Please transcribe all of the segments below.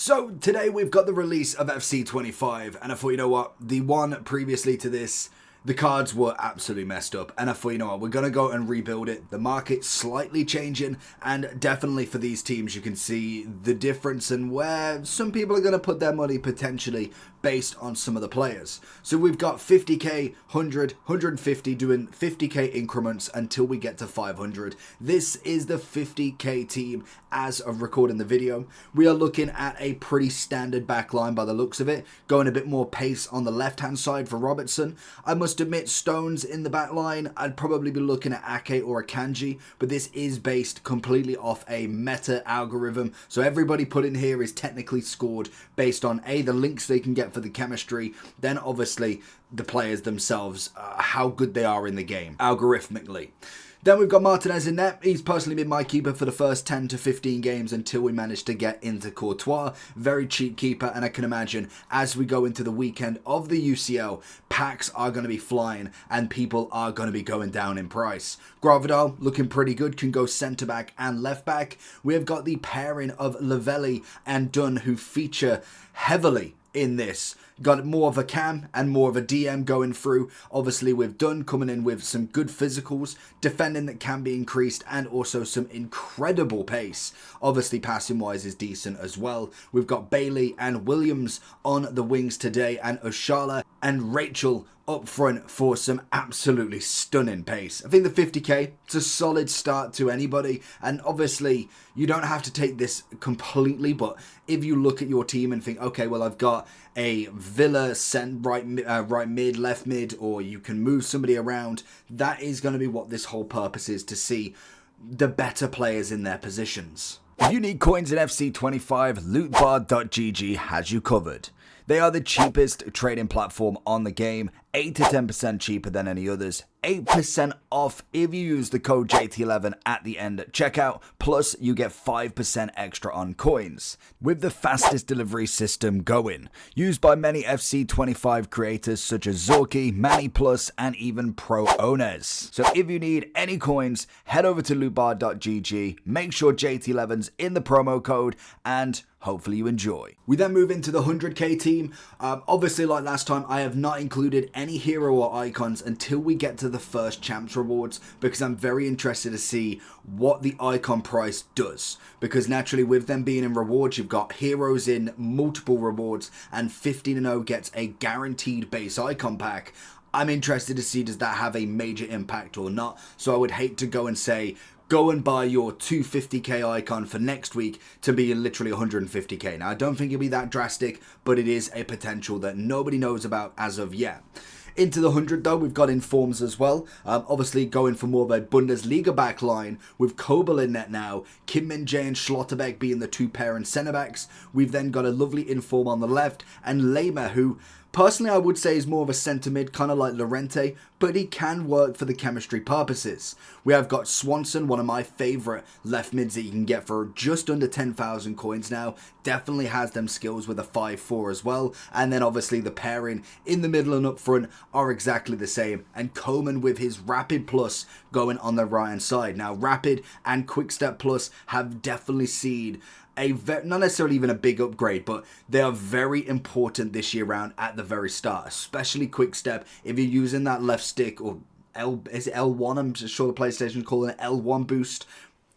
So today we've got the release of FC25, and I thought, you know what, the one previously to this, the cards were absolutely messed up, and I thought, you know what, we're going to go and rebuild it. The market's slightly changing, and definitely for these teams you can see the difference and where some people are going to put their money potentially based on some of the players. So we've got 50k, 100, 150, doing 50k increments until we get to 500. This is the 50k team as of recording the video. We are looking at a pretty standard backline by the looks of it, going a bit more pace on the left hand side for Robertson. I must admit, Stones in the back line, I'd probably be looking at Ake or a Kanji, but this is based completely off a meta algorithm, so everybody put in here is technically scored based on the links they can get for the chemistry, then obviously the players themselves, how good they are in the game, algorithmically. Then we've got Martinez in net. He's personally been my keeper for the first 10 to 15 games until we managed to get into Courtois. Very cheap keeper, and I can imagine as we go into the weekend of the UCL, packs are going to be flying and people are going to be going down in price. Gravadal looking pretty good, can go centre back and left back. We have got the pairing of Lavelli and Dunn, who feature heavily in this. Got more of a cam and more of a DM going through. Obviously with Dunn coming in with some good physicals, defending that can be increased, and also some incredible pace. Obviously passing wise is decent as well. We've got Bailey and Williams on the wings today, and Oshala and Rachel up front for some absolutely stunning pace. I think the 50k, it's a solid start to anybody, and obviously you don't have to take this completely, but if you look at your team and think, okay, well, I've got a Villa right mid, left mid, or you can move somebody around, that is going to be what this whole purpose is, to see the better players in their positions. If you need coins in FC25, lootbar.gg has you covered. They are the cheapest trading platform on the game, 8 to 10% cheaper than any others, 8% off if you use the code JT11 at the end at checkout, plus you get 5% extra on coins, with the fastest delivery system going, used by many FC25 creators such as Zorky, Manny Plus, and even Pro owners. So if you need any coins, head over to lootbar.gg, make sure JT11's in the promo code, and hopefully you enjoy. We then move into the 100k team. Obviously, like last time, I have not included any hero or icons until we get to the first champs rewards, because I'm very interested to see what the icon price does, because naturally with them being in rewards, you've got heroes in multiple rewards, and 15-0 gets a guaranteed base icon pack. I'm interested to see, does that have a major impact or not? So I would hate to go and say, go and buy your 250k icon for next week to be literally 150k. Now, I don't think it'll be that drastic, but it is a potential that nobody knows about as of yet. Into the 100 though, we've got informs as well. Obviously going for more of a Bundesliga back line with Kobel in net now, Kim Min-jae and Schlotterbeck being the two pair and centre backs. We've then got a lovely inform on the left, and Lehmer, who personally I would say is more of a centre mid, kind of like Llorente, but he can work for the chemistry purposes. We have got Swanson, one of my favourite left mids that you can get for just under 10,000 coins now. Definitely has them skills with a 5-4 as well. And then obviously the pairing in the middle and up front are exactly the same. And Coman with his Rapid Plus going on the right hand side. Now Rapid and Quick Step Plus have definitely seen not necessarily even a big upgrade, but they are very important this year round at the very start, especially Quick Step. If you're using that left stick, or is it L1? I'm sure the PlayStation is calling it L1 boost.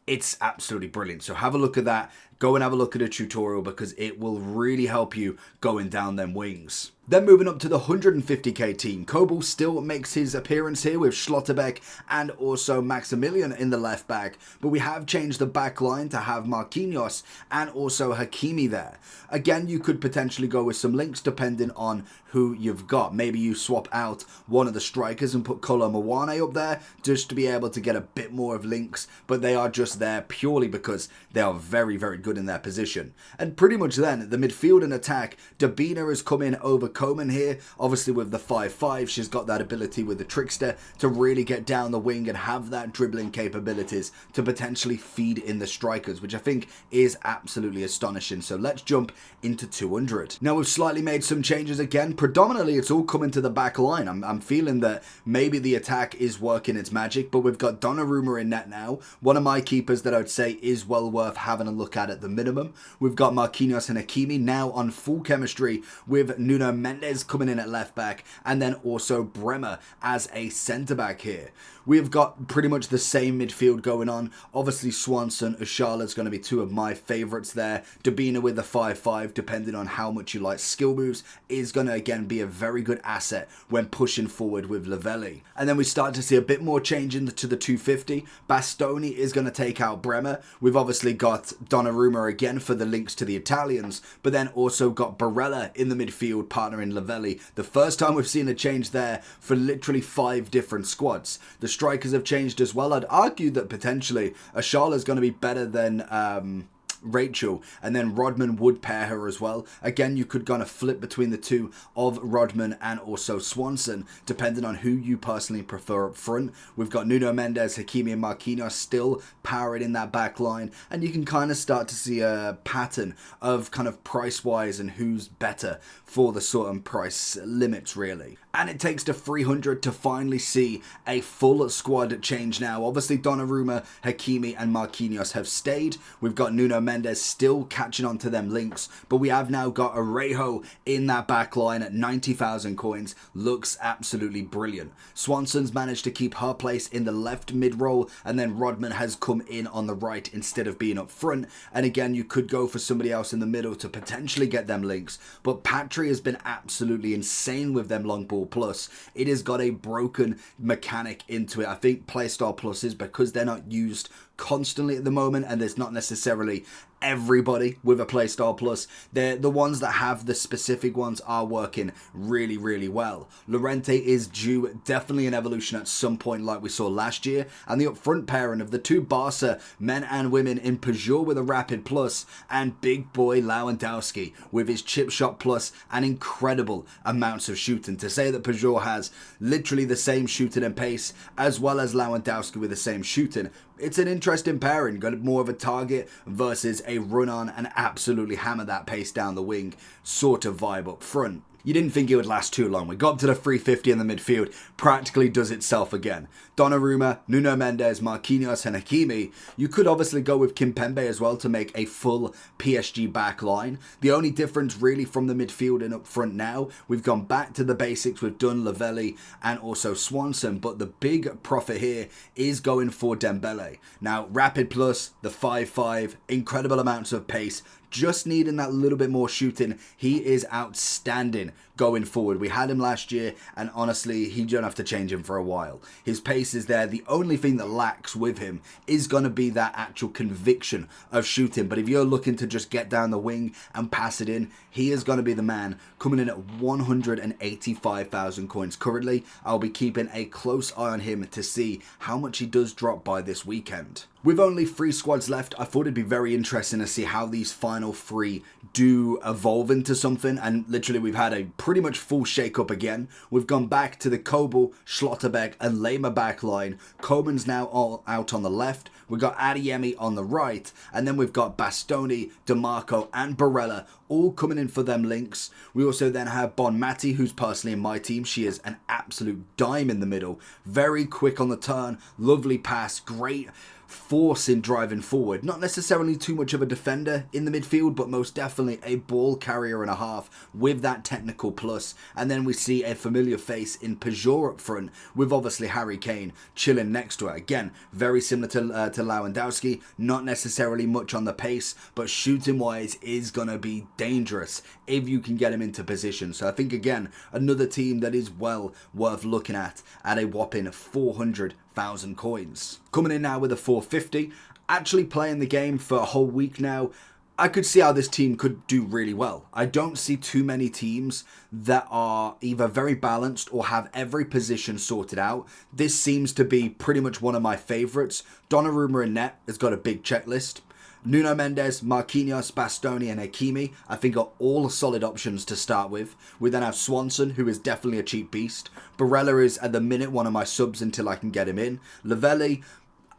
It's absolutely brilliant. So have a look at that. Go and have a look at a tutorial, because it will really help you going down them wings. Then moving up to the 150k team, Kobel still makes his appearance here with Schlotterbeck and also Maximilian in the left back, but we have changed the back line to have Marquinhos and also Hakimi there. Again, you could potentially go with some links depending on who you've got. Maybe you swap out one of the strikers and put Kolo Muani up there just to be able to get a bit more of links, but they are just there purely because they are very, very good in their position. And pretty much then, the midfield and attack, Dabina has come in over Coman here, obviously with the 5-5, she's got that ability with the Trickster to really get down the wing and have that dribbling capabilities to potentially feed in the strikers, which I think is absolutely astonishing. So let's jump into 200. Now we've slightly made some changes again. Predominantly it's all coming to the back line. I'm feeling that maybe the attack is working its magic, but we've got Donnarumma in net now. One of my keepers that I'd say is well worth having a look at the minimum. We've got Marquinhos and Hakimi now on full chemistry with Nuno Mendes coming in at left back, and then also Bremer as a centre back here. We've got pretty much the same midfield going on. Obviously Swanson, Ushala is going to be two of my favourites there. Dabina with the 5-5, depending on how much you like skill moves, is going to again be a very good asset when pushing forward with Lavelli. And then we start to see a bit more change into the 250. Bastoni is going to take out Bremer. We've obviously got Donnarumma again for the links to the Italians, but then also got Barella in the midfield partnering Lavelli. The first time we've seen a change there for literally 5 different squads. The strikers have changed as well. I'd argue that potentially Ushala is going to be better than Rachel, and then Rodman would pair her as well. Again, you could kind of flip between the two of Rodman and also Swanson, depending on who you personally prefer up front. We've got Nuno Mendes, Hakimi and Marquinhos still powering in that back line, and you can kind of start to see a pattern of kind of price-wise and who's better for the certain price limits, really. And it takes to 300 to finally see a full squad change now. Obviously, Donnarumma, Hakimi and Marquinhos have stayed. We've got Nuno Mendes still catching on to them links, but we have now got Arejo in that back line at 90,000 coins. Looks absolutely brilliant. Swanson's managed to keep her place in the left mid-roll, and then Rodman has come in on the right instead of being up front. And again, you could go for somebody else in the middle to potentially get them links, but Patry has been absolutely insane with them long ball plus. It has got a broken mechanic into it. I think Playstyle Pluses, because they're not used constantly at the moment, and there's not necessarily everybody with a playstyle plus, they're the ones that have the specific ones are working really well. Llorente is due definitely an evolution at some point like we saw last year, and the up front pairing of the two Barca men and women in Peugeot with a rapid plus, and big boy Lewandowski with his chip shot plus and incredible amounts of shooting. To say that Peugeot has literally the same shooting and pace as well as Lewandowski with the same shooting, it's an interesting pairing. Got more of a target versus a run on and absolutely hammer that pace down the wing sort of vibe up front. You didn't think it would last too long. We got up to the 350 in the midfield, practically does itself again. Donnarumma, Nuno Mendes, Marquinhos and Hakimi. You could obviously go with Kimpembe as well to make a full PSG back line. The only difference really from the midfield and up front now, we've gone back to the basics. We've done Lavelli and also Swanson, but the big profit here is going for Dembele. Now, rapid plus, the 5-5, incredible amounts of pace, just needing that little bit more shooting. He is outstanding going forward. We had him last year, and honestly, he don't have to change him for a while. His pace is there. The only thing that lacks with him is going to be that actual conviction of shooting. But if you're looking to just get down the wing and pass it in, he is going to be the man, coming in at 185,000 coins currently. I'll be keeping a close eye on him to see how much he does drop by this weekend. With only 3 squads left, I thought it'd be very interesting to see how these final 3 do evolve into something. And literally, we've had a pretty much full shake-up again. We've gone back to the Kobel, Schlotterbeck and Lema back line. Coman's now all out on the left. We've got Adeyemi on the right. And then we've got Bastoni, DeMarco and Barella all coming in for them links. We also then have Bonmati, who's personally in my team. She is an absolute dime in the middle. Very quick on the turn. Lovely pass. Great force in driving forward. Not necessarily too much of a defender in the midfield, but most definitely a ball carrier and a half with that technical plus. And then we see a familiar face in Peugeot up front with obviously Harry Kane chilling next to her. Again, very similar to Lewandowski. Not necessarily much on the pace, but shooting wise is going to be dangerous if you can get him into position. So I think again, another team that is well worth looking at a whopping 400,000 coins. Coming in now with a 450, actually playing the game for a whole week now, I could see how this team could do really well. I don't see too many teams that are either very balanced or have every position sorted out. This seems to be pretty much one of my favourites. Donnarumma in net has got a big checklist. Nuno Mendes, Marquinhos, Bastoni and Hakimi, I think are all solid options to start with. We then have Swanson, who is definitely a cheap beast. Barella is at the minute one of my subs until I can get him in. Lavelli,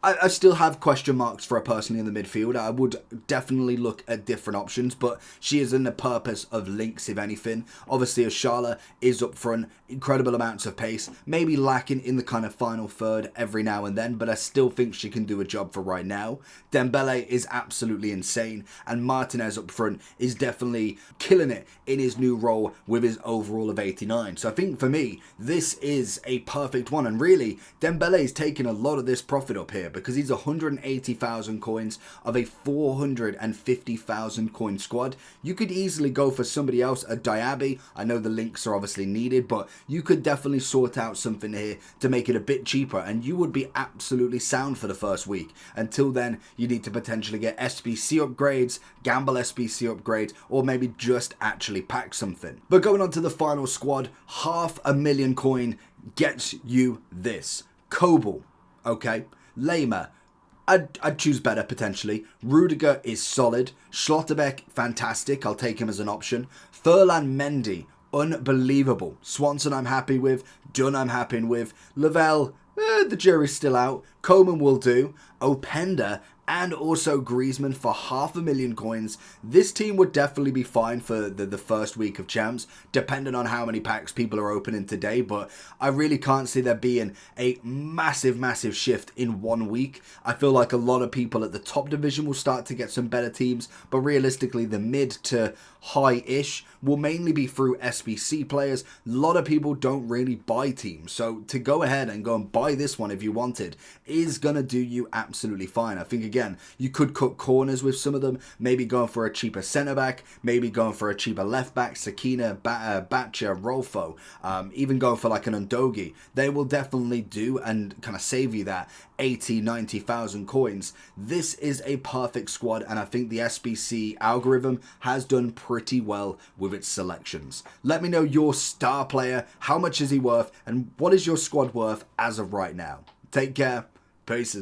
I still have question marks for her personally in the midfield. I would definitely look at different options, but she is in the purpose of links, if anything. Obviously, Ashala is up front, incredible amounts of pace, maybe lacking in the kind of final third every now and then, but I still think she can do a job for right now. Dembele is absolutely insane, and Martinez up front is definitely killing it in his new role with his overall of 89. So I think for me, this is a perfect one, and really, Dembele is taking a lot of this profit up here, because he's 180,000 coins of a 450,000 coin squad. You could easily go for somebody else, a Diaby. I know the links are obviously needed, but you could definitely sort out something here to make it a bit cheaper, and you would be absolutely sound for the first week. Until then, you need to potentially get SBC upgrades, gamble SBC upgrades, or maybe just actually pack something. But going on to the final squad, 500,000 coin gets you this. Kobel, okay? Lema, I'd choose better potentially. Rudiger is solid. Schlotterbeck, fantastic. I'll take him as an option. Furlan Mendy, unbelievable. Swanson I'm happy with. Dunn I'm happy with. Lavelle, the jury's still out. Coleman will do. Openda and also Griezmann for 500,000 coins. This team would definitely be fine for the first week of champs, depending on how many packs people are opening today, but I really can't see there being a massive shift in 1 week. I feel like a lot of people at the top division will start to get some better teams, but realistically the mid to high-ish will mainly be through SBC players. A lot of people don't really buy teams, so to go ahead and go and buy this one if you wanted is going to do you absolutely fine. I think again, you could cut corners with some of them, maybe going for a cheaper centre-back, maybe going for a cheaper left-back, Sakina, Batcha, Rolfo, even going for like an Undogi. They will definitely do and kind of save you that 80, 90,000 coins. This is a perfect squad, and I think the SBC algorithm has done pretty well with its selections. Let me know your star player, how much is he worth, and what is your squad worth as of right now. Take care. Peace.